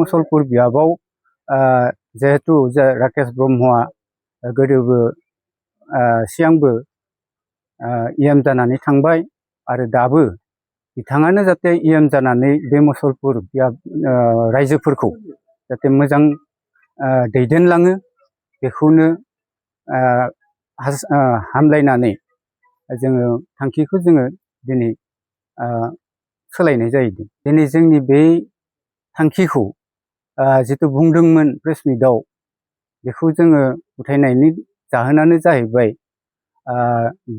मुसलपुर बियाबाव जिहेतु राकेश ब्रह्मआ गोदोबो सिगांबो इएम जानानै थांबाय आरो दाबो बिथाङानो जाहाथे इएम जानानै बे मुसलपुर बियाब रायजोफोरखौ जाहाथे मोजां दैदेनलाङो बेखौनो हामलायनानै जोङो थांखिखौ जोङो दिनै सोलायनाय जाहैदों। दिनै जोंनि बे थांखिखौ जितु बुंदोंमोन प्रेस मिटआव बेखौ जोङो उथायनायनि जाहोनानो जाहैबाय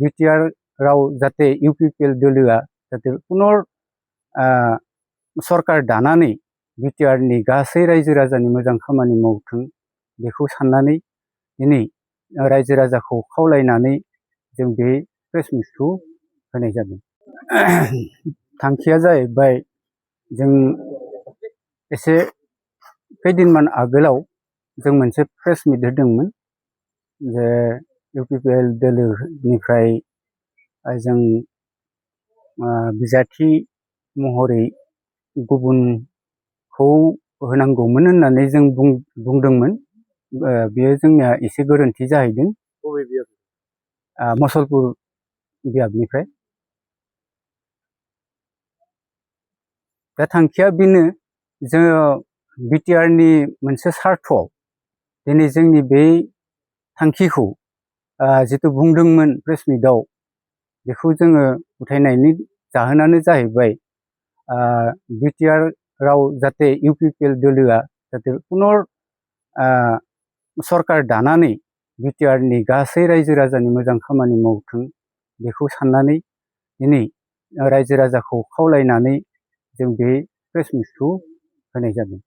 बिटिआरआव जाहाथे इउपिपिएल दोलोआ जाहाथे पुनर सरकार दानानै बिटिआरनि गासै रायजो राजानि मोजां खामानि मावथों बेखौ साननानै दिनै रायजो राजाखौ खावलायनानै जों बे प्रेस मिटखौ होनाय जादों। थांखिया जाहैबाय जों एसे खैदिनमान आगोलाव जों मोनसे प्रेस मिट होदोंमोन जे इउपिपिएल दोलोनिफ्राय जों बिजाथि महरै गुबुनखौ होनांगौमोन होननानै जों बुंदोंमोन। बेयो जोंनिया एसे गोरोन्थि जाहैदों। बबे बियाब? मुसलपुर बियाबनिफ्राय। दा थांखिया बेनो जोङो बिटिआरनि मोनसे सार्थआव दिनै जोंनि बे थांखिखौ जितु बुंदोंमोन प्रेस मिटआव बेखौ जोङो उथायनायनि जाहोनानो जाहैबाय बिटिआरआव जाहाथे इउपिपिएल दोलोआ जाहाथे पुनर सरकार दानानै बिटिआरनि गासै रायजो राजानि मोजां खामानि मावथों बेखौ साननानै दिनै रायजो राजाखौ खावलायनानै जों बे प्रेस मिटखौ होनाय जादों।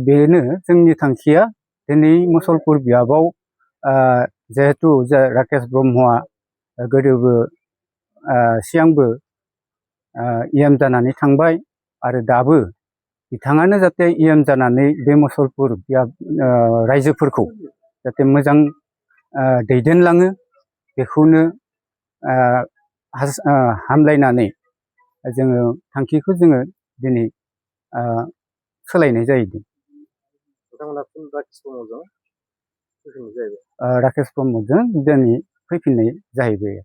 बेनो जोंनि थांखिया दिनै मुसलपुर बियाबाव जिहेतु राकेश ब्रह्मआ गोदोबो सिगांबो इएम जानानै थांबाय आरो दाबो बिथाङानो जाहाथे इएम जानानै बे मुसलपुर बियाब रायजोफोरखौ जाहाथे मोजां दैदेनलाङो बेखौनो हामलायनानै जोङो थांखिखौ जोङो दिनै सोलायनाय जाहैदों। राकेश ब्रह्मजों दिनै फैफिननाय जाहैबाय।